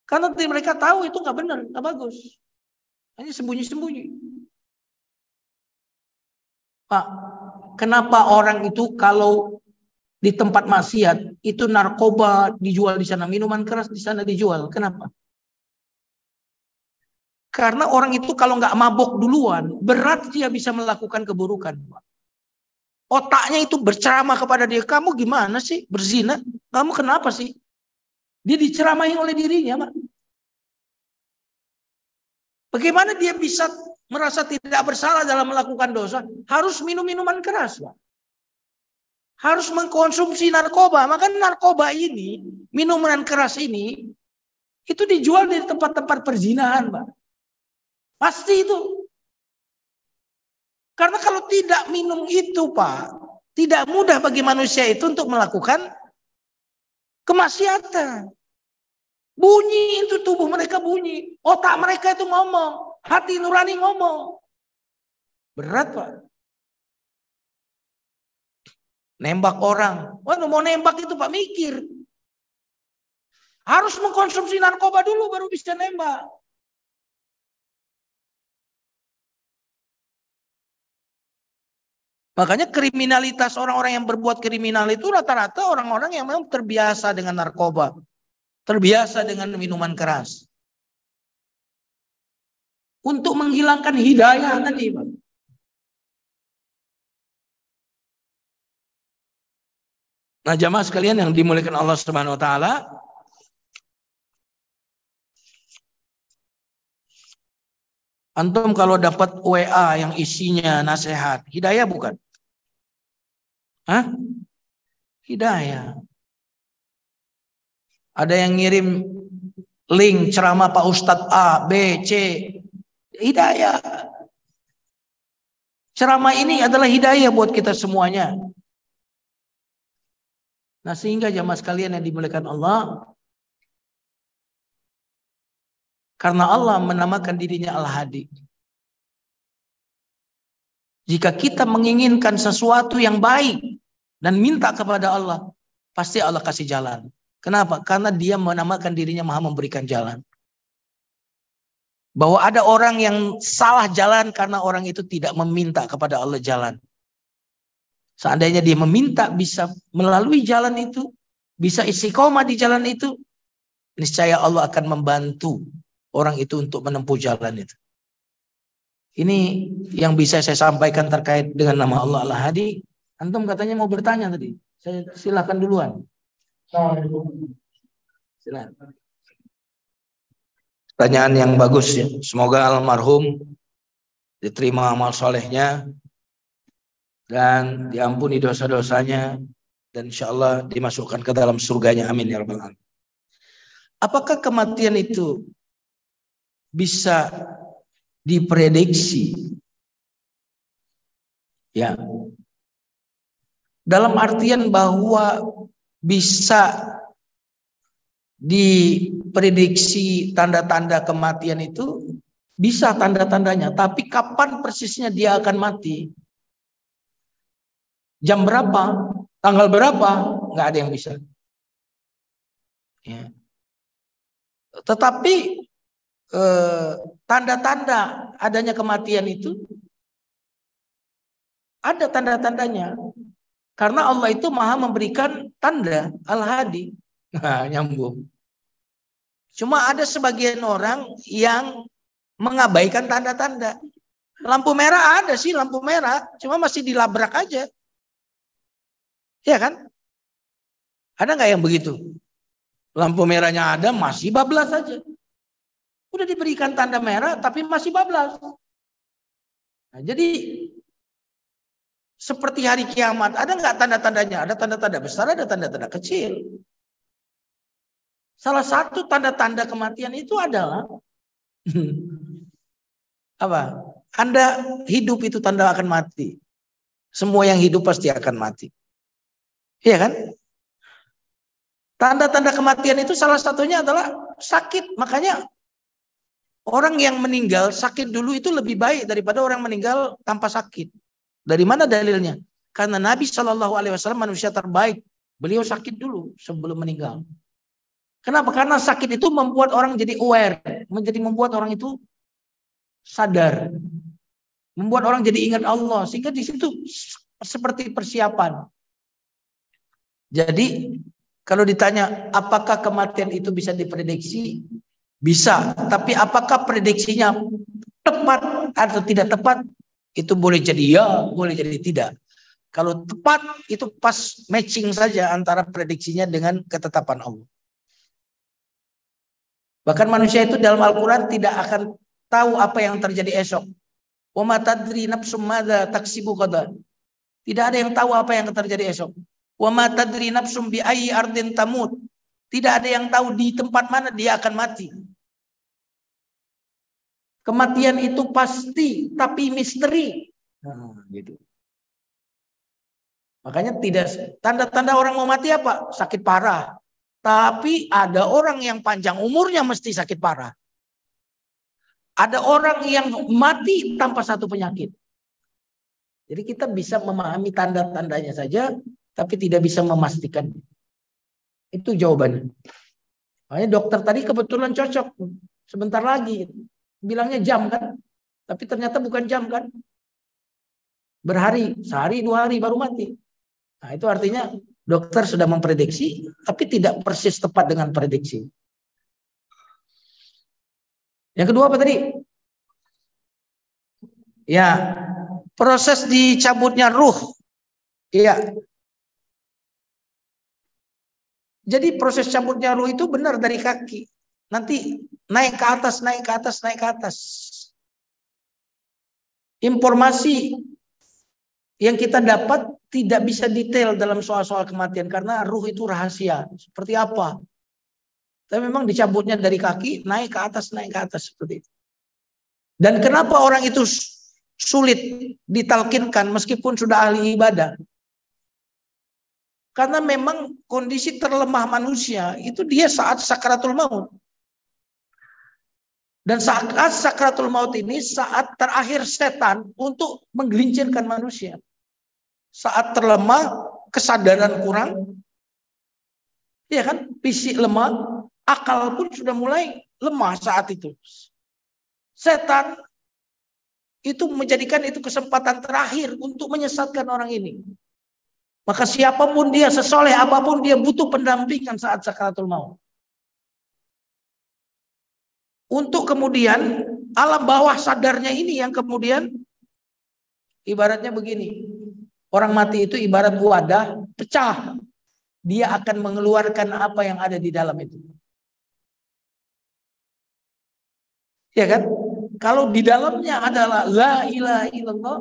Karena mereka tahu itu nggak benar, nggak bagus. Hanya sembunyi-sembunyi. Pak, kenapa orang itu kalau di tempat maksiat itu narkoba dijual di sana, minuman keras di sana dijual? Kenapa? Karena orang itu kalau nggak mabok duluan, berat dia bisa melakukan keburukan. Otaknya itu berceramah kepada dia, kamu gimana sih berzina? Kamu kenapa sih? Dia diceramahi oleh dirinya, Pak. Bagaimana dia bisa merasa tidak bersalah dalam melakukan dosa? Harus minum minuman keras, Pak. Harus mengkonsumsi narkoba. Maka narkoba ini, minuman keras ini, itu dijual di tempat-tempat perzinahan, Pak. Pasti itu. Karena kalau tidak minum itu, Pak, tidak mudah bagi manusia itu untuk melakukan kemaksiatan. Bunyi itu tubuh mereka bunyi. Otak mereka itu ngomong. Hati nurani ngomong. Berat, Pak. Nembak orang. Wah, mau nembak itu Pak mikir. Harus mengkonsumsi narkoba dulu baru bisa nembak. Makanya kriminalitas orang-orang yang berbuat kriminal itu rata-rata orang-orang yang memang terbiasa dengan narkoba. Terbiasa dengan minuman keras. Untuk menghilangkan hidayah tadi, Pak. Nah, jamaah sekalian yang dimuliakan Allah Subhanahu wa taala, antum kalau dapat WA yang isinya nasihat, hidayah bukan? Hah? Hidayah. Ada yang ngirim link ceramah Pak Ustadz A, B, C. Hidayah. Ceramah ini adalah hidayah buat kita semuanya. Nah, sehingga jamaah sekalian yang dimuliakan Allah, karena Allah menamakan dirinya Al-Hadi. Jika kita menginginkan sesuatu yang baik dan minta kepada Allah, pasti Allah kasih jalan. Kenapa? Karena dia menamakan dirinya Maha memberikan jalan. Bahwa ada orang yang salah jalan karena orang itu tidak meminta kepada Allah jalan. Seandainya dia meminta bisa melalui jalan itu, bisa istiqomah di jalan itu, niscaya Allah akan membantu orang itu untuk menempuh jalan itu. Ini yang bisa saya sampaikan terkait dengan nama Allah Al-Hadi. Antum katanya mau bertanya tadi. Saya silakan duluan. Silakan. Pertanyaan yang bagus ya. Semoga almarhum diterima amal solehnya dan diampuni dosa-dosanya dan insya Allah dimasukkan ke dalam surganya. Amin ya rabbal alamin. Apakah kematian itu bisa diprediksi? Ya. Dalam artian bahwa bisa diprediksi tanda-tanda kematian itu, bisa tanda-tandanya, tapi kapan persisnya dia akan mati? Jam berapa? Tanggal berapa? Nggak ada yang bisa. Ya. Tetapi tanda-tanda adanya kematian itu ada tanda-tandanya. Karena Allah itu maha memberikan tanda, Al-Hadi. Nah, nyambung. Cuma ada sebagian orang yang mengabaikan tanda-tanda. Lampu merah ada sih, lampu merah. Cuma masih dilabrak aja. Ya kan? Ada nggak yang begitu? Lampu merahnya ada, masih bablas saja. Udah diberikan tanda merah, tapi masih bablas. Nah, jadi seperti hari kiamat, ada nggak tanda-tandanya? Ada tanda-tanda besar, ada tanda-tanda kecil. Salah satu tanda-tanda kematian itu adalah apa? Anda hidup itu tanda akan mati. Semua yang hidup pasti akan mati. Iya kan? Tanda-tanda kematian itu salah satunya adalah sakit. Makanya orang yang meninggal sakit dulu itu lebih baik daripada orang meninggal tanpa sakit. Dari mana dalilnya? Karena Nabi SAW manusia terbaik. Beliau sakit dulu sebelum meninggal. Kenapa? Karena sakit itu membuat orang jadi aware, membuat orang itu sadar, membuat orang jadi ingat Allah, sehingga di situ seperti persiapan. Jadi kalau ditanya apakah kematian itu bisa diprediksi, bisa. Tapi apakah prediksinya tepat atau tidak tepat, itu boleh jadi ya, boleh jadi tidak. Kalau tepat itu pas matching saja antara prediksinya dengan ketetapan Allah. Bahkan manusia itu dalam Al-Quran tidak akan tahu apa yang terjadi esok. Wa ma tadri nafsum madza taksibu ghadan. Tidak ada yang tahu apa yang terjadi esok. Wa ma tadri nafsum bi ayyi ardin tamut. Tidak ada yang tahu di tempat mana dia akan mati. Kematian itu pasti, tapi misteri. Nah, gitu. Makanya tidak tanda-tanda orang mau mati apa? Sakit parah. Tapi ada orang yang panjang umurnya mesti sakit parah. Ada orang yang mati tanpa satu penyakit. Jadi kita bisa memahami tanda-tandanya saja, tapi tidak bisa memastikan. Itu jawabannya. Makanya dokter tadi kebetulan cocok. Sebentar lagi. Bilangnya jam kan. Tapi ternyata bukan jam kan. Berhari, sehari, 2 hari baru mati. Nah itu artinya dokter sudah memprediksi, tapi tidak persis tepat dengan prediksi. Yang kedua apa tadi? Ya, proses dicabutnya ruh. Iya. Jadi proses cabutnya ruh itu benar dari kaki. Nanti naik ke atas, naik ke atas, naik ke atas. Informasi yang kita dapat tidak bisa detail dalam soal-soal kematian karena ruh itu rahasia. Seperti apa? Tapi memang dicabutnya dari kaki, naik ke atas seperti itu. Dan kenapa orang itu sulit ditalkinkan meskipun sudah ahli ibadah? Karena memang kondisi terlemah manusia itu dia saat sakaratul maut. Dan saat sakaratul maut ini saat terakhir setan untuk menggelincirkan manusia. Saat terlemah, kesadaran kurang, ya kan, fisik lemah, akal pun sudah mulai lemah saat itu. Setan itu menjadikan itu kesempatan terakhir untuk menyesatkan orang ini. Maka siapapun dia, sesoleh apapun dia, butuh pendampingan saat sakaratul maut. Untuk kemudian alam bawah sadarnya ini yang kemudian ibaratnya begini. Orang mati itu ibarat wadah pecah. dia akan mengeluarkan apa yang ada di dalam itu. Ya kan? Kalau di dalamnya adalah la ilaha illallah,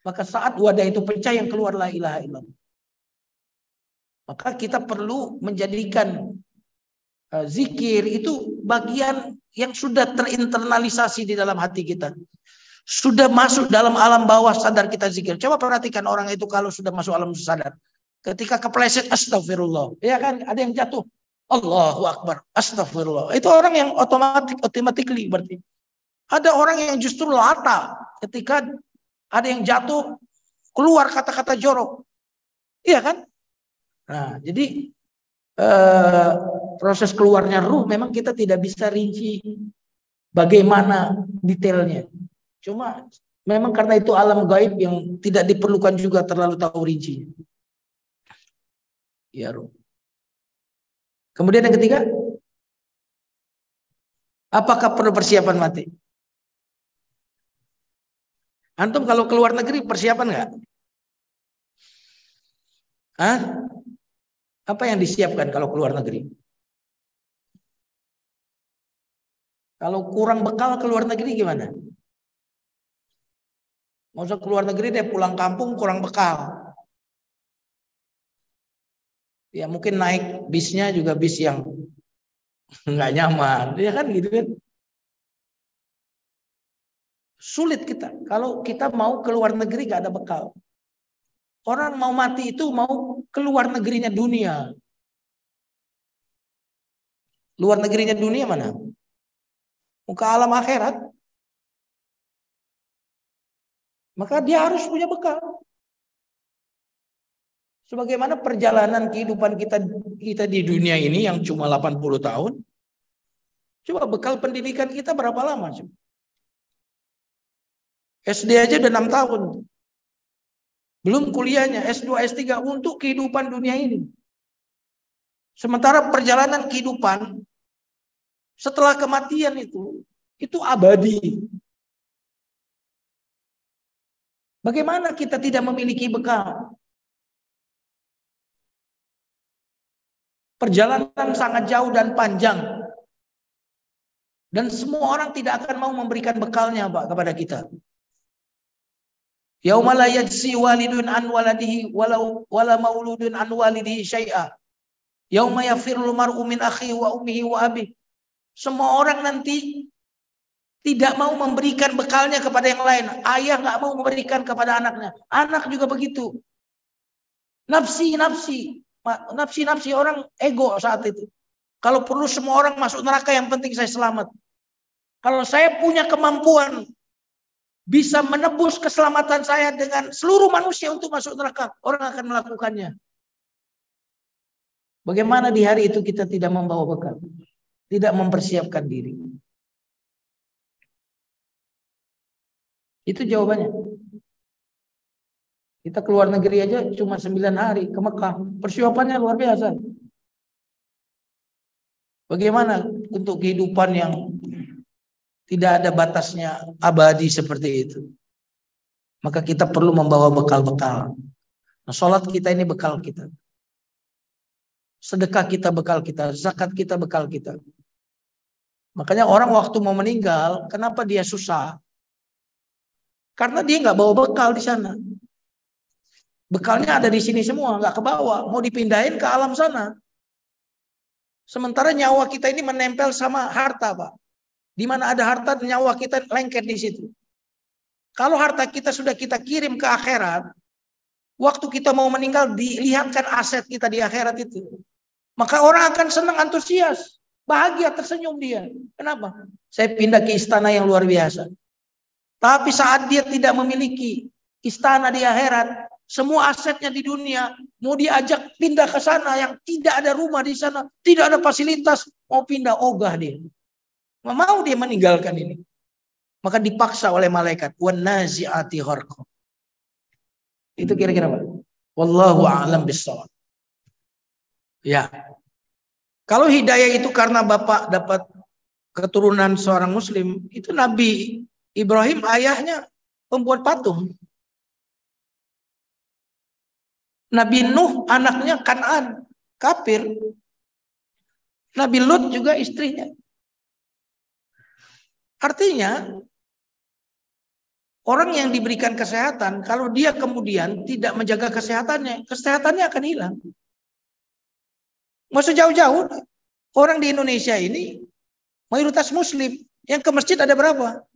maka saat wadah itu pecah yang keluar la ilaha illallah. Maka kita perlu menjadikan zikir itu bagian yang sudah terinternalisasi di dalam hati kita. Sudah masuk dalam alam bawah sadar kita zikir. Coba perhatikan orang itu kalau sudah masuk alam sadar. Ketika kepleset astagfirullah. Ya kan ada yang jatuh. Allahu Akbar. Astagfirullah. Itu orang yang automatically berarti. Ada orang yang justru lata ketika ada yang jatuh keluar kata-kata jorok. Iya kan? Nah, jadi proses keluarnya ruh memang kita tidak bisa rinci bagaimana detailnya. Cuma memang karena itu alam gaib yang tidak diperlukan juga terlalu tahu rincinya. Ya, ruh. Kemudian yang ketiga, apakah perlu persiapan mati? Antum kalau keluar negeri persiapan nggak? Hah? Apa yang disiapkan kalau keluar negeri? Kalau kurang bekal keluar negeri gimana? Mau usah keluar negeri deh, pulang kampung kurang bekal. Ya mungkin naik bisnya juga bis yang nggak nyaman, ya kan gitu kan? Sulit kita kalau kita mau keluar negeri nggak ada bekal. Orang mau mati itu mau keluar negerinya dunia. Luar negerinya dunia mana? Muka alam akhirat. Maka dia harus punya bekal. Sebagaimana perjalanan kehidupan kita di dunia ini yang cuma 80 tahun. Coba bekal pendidikan kita berapa lama? SD aja udah 6 tahun. Belum kuliahnya, S2, S3 untuk kehidupan dunia ini. Sementara perjalanan kehidupan setelah kematian itu abadi. Bagaimana kita tidak memiliki bekal? Perjalanan sangat jauh dan panjang. Dan semua orang tidak akan mau memberikan bekalnya, Pak, kepada kita. Yauma la yajzi walidun an waladihi wala mauludun an walidihi syai'a. Yauma yafirul mar'u min akhihi wa ummihi wa abihi. Semua orang nanti tidak mau memberikan bekalnya kepada yang lain. Ayah nggak mau memberikan kepada anaknya. Anak juga begitu. Nafsi orang ego saat itu. Kalau perlu semua orang masuk neraka, yang penting saya selamat. Kalau saya punya kemampuan bisa menebus keselamatan saya dengan seluruh manusia untuk masuk neraka, orang akan melakukannya. Bagaimana di hari itu kita tidak membawa bekal, tidak mempersiapkan diri? Itu jawabannya. Kita keluar negeri aja cuma 9 hari ke Mekah, persiapannya luar biasa. Bagaimana untuk kehidupan yang tidak ada batasnya, abadi seperti itu? Maka kita perlu membawa bekal-bekal. Nah, sholat kita ini bekal kita. Sedekah kita bekal kita. Zakat kita bekal kita. Makanya orang waktu mau meninggal, kenapa dia susah? Karena dia nggak bawa bekal di sana. Bekalnya ada di sini semua, nggak kebawa. Mau dipindahin ke alam sana. Sementara nyawa kita ini menempel sama harta, Pak. Di mana ada harta, nyawa kita lengket di situ. Kalau harta kita sudah kita kirim ke akhirat, waktu kita mau meninggal dilihatkan aset kita di akhirat itu. Maka orang akan senang, antusias, bahagia, tersenyum dia. Kenapa? Saya pindah ke istana yang luar biasa. Tapi saat dia tidak memiliki istana di akhirat, semua asetnya di dunia, mau diajak pindah ke sana yang tidak ada rumah di sana, tidak ada fasilitas, mau pindah, ogah dia. Nggak mau dia meninggalkan ini. Maka dipaksa oleh malaikat. Wan nazi'ati gharqa. Itu kira-kira Pak. Wallahu a'lam bishawab. Ya. Kalau hidayah itu karena bapak dapat keturunan seorang muslim, itu Nabi Ibrahim ayahnya pembuat patung. Nabi Nuh anaknya Kan'an, kafir. Nabi Lut juga istrinya. Artinya orang yang diberikan kesehatan, kalau dia kemudian tidak menjaga kesehatannya, kesehatannya akan hilang. Nggak usah jauh-jauh. Orang di Indonesia ini mayoritas Muslim. Yang ke masjid ada berapa?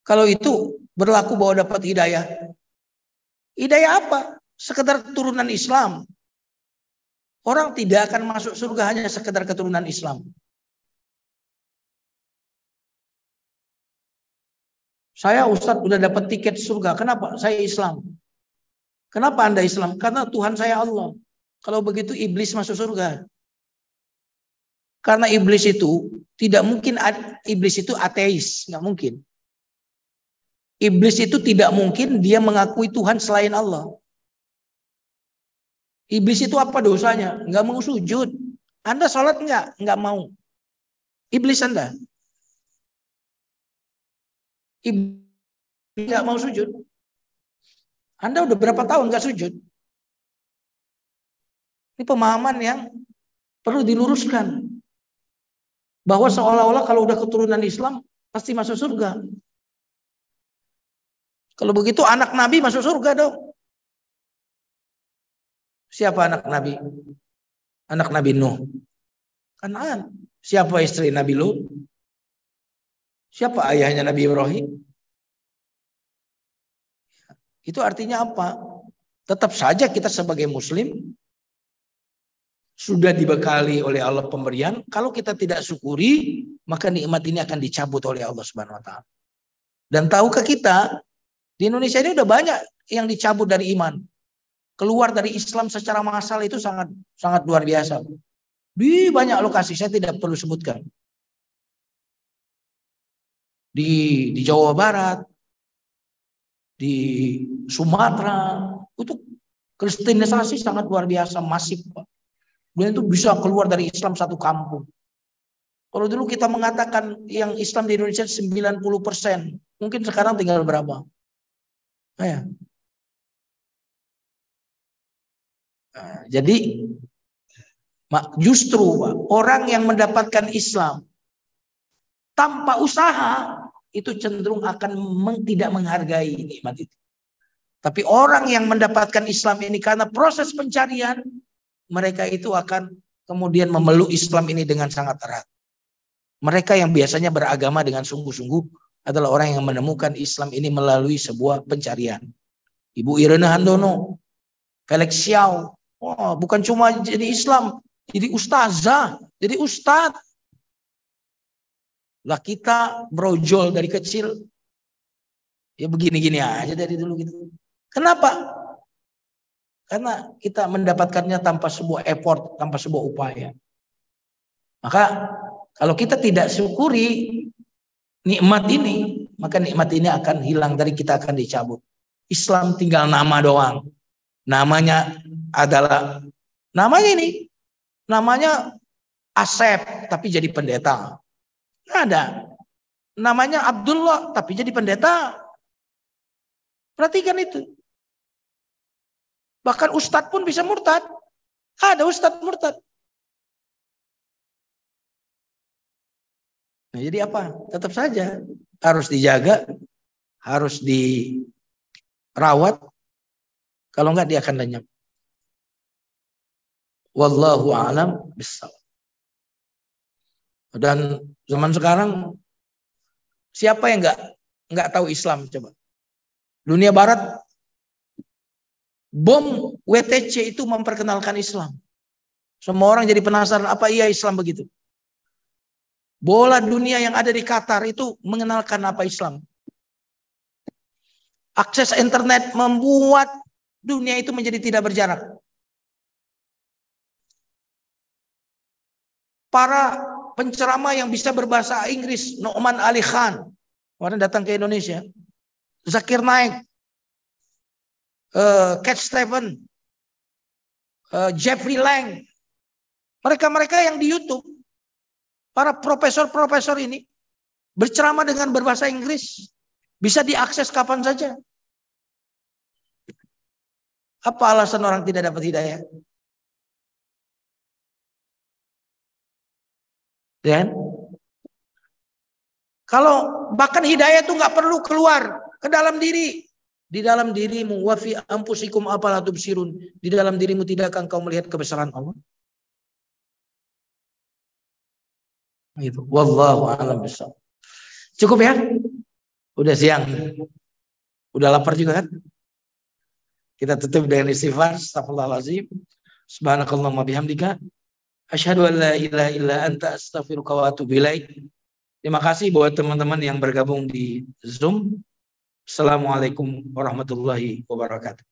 Kalau itu berlaku bahwa dapat hidayah. Hidayah apa? Sekedar keturunan Islam. Orang tidak akan masuk surga hanya sekedar keturunan Islam. Saya Ustadz udah dapat tiket surga. Kenapa? Saya Islam. Kenapa Anda Islam? Karena Tuhan saya Allah. Kalau begitu iblis masuk surga. Karena iblis itu tidak mungkin, iblis itu ateis, nggak mungkin. Iblis itu tidak mungkin dia mengakui Tuhan selain Allah. Iblis itu apa dosanya? Nggak mau sujud. Anda sholat nggak mau. Iblis Anda. Iblis nggak mau sujud. Anda udah berapa tahun nggak sujud? Ini pemahaman yang perlu diluruskan. Bahwa seolah-olah kalau udah keturunan Islam pasti masuk surga. Kalau begitu anak Nabi masuk surga dong. Siapa anak Nabi? Anak Nabi Nuh. Kan'an. Siapa istri Nabi Lut? Siapa ayahnya Nabi Ibrahim? Itu artinya apa? Tetap saja kita sebagai Muslim sudah dibekali oleh Allah pemberian. Kalau kita tidak syukuri, maka nikmat ini akan dicabut oleh Allah Subhanahu wa taala. Dan tahukah kita, di Indonesia ini udah banyak yang dicabut dari iman. Keluar dari Islam secara massal itu sangat sangat luar biasa. Di banyak lokasi, saya tidak perlu sebutkan. Di Jawa Barat, di Sumatera, itu kristenisasi sangat luar biasa, masif, Pak. Kemudian itu bisa keluar dari Islam satu kampung. Kalau dulu kita mengatakan yang Islam di Indonesia 90%, mungkin sekarang tinggal berapa? Nah, jadi justru Pak, orang yang mendapatkan Islam tanpa usaha itu cenderung akan tidak menghargai nikmat itu. Tapi orang yang mendapatkan Islam ini karena proses pencarian, mereka itu akan kemudian memeluk Islam ini dengan sangat erat. Mereka yang biasanya beragama dengan sungguh-sungguh adalah orang yang menemukan Islam ini melalui sebuah pencarian. Ibu Irena Handono, Felix Xiao, oh, bukan cuma jadi Islam, jadi ustazah, jadi ustadz. Lah kita brojol dari kecil, ya begini-gini aja dari dulu gitu. Kenapa? Karena kita mendapatkannya tanpa sebuah effort, tanpa sebuah upaya. Maka kalau kita tidak syukuri nikmat ini, maka nikmat ini akan hilang dari kita, akan dicabut. Islam tinggal nama doang. Namanya adalah, namanya Asep, tapi jadi pendeta. Nggak ada. Namanya Abdullah, tapi jadi pendeta. Perhatikan itu. Bahkan ustadz pun bisa murtad. Ada ustadz murtad. Nah, jadi apa? Tetap saja harus dijaga, harus dirawat. Kalau enggak dia akan lenyap. Wallahu a'lam bishawab. Dan zaman sekarang siapa yang enggak tahu Islam coba? Dunia barat, bom WTC itu memperkenalkan Islam. Semua orang jadi penasaran, apa iya Islam begitu? Bola dunia yang ada di Qatar itu mengenalkan apa Islam. Akses internet membuat dunia itu menjadi tidak berjarak. Para penceramah yang bisa berbahasa Inggris, Nu'man Ali Khan, kemarin datang ke Indonesia. Zakir Naik, Cat Stevens, Jeffrey Lang, mereka-mereka yang di YouTube, para profesor-profesor ini berceramah dengan berbahasa Inggris, bisa diakses kapan saja. Apa alasan orang tidak dapat hidayah? Dan kalau bahkan hidayah itu nggak perlu keluar ke dalam diri. Di dalam dirimu, wa fi anfusikum afala tubsirun. Di dalam dirimu tidakkah engkau melihat kebesaran Allah? Gitu. Wallahu a'lam bishawab. Cukup ya? Udah siang. Udah lapar juga kan? Kita tutup dengan istighfar. Astaghfirullahaladzim. Subhanakallahumma bihamdika. Asyhadu an la ilaha illa anta astaghfiruka wa atubu ilaik. Terima kasih buat teman-teman yang bergabung di Zoom. Assalamualaikum warahmatullahi wabarakatuh.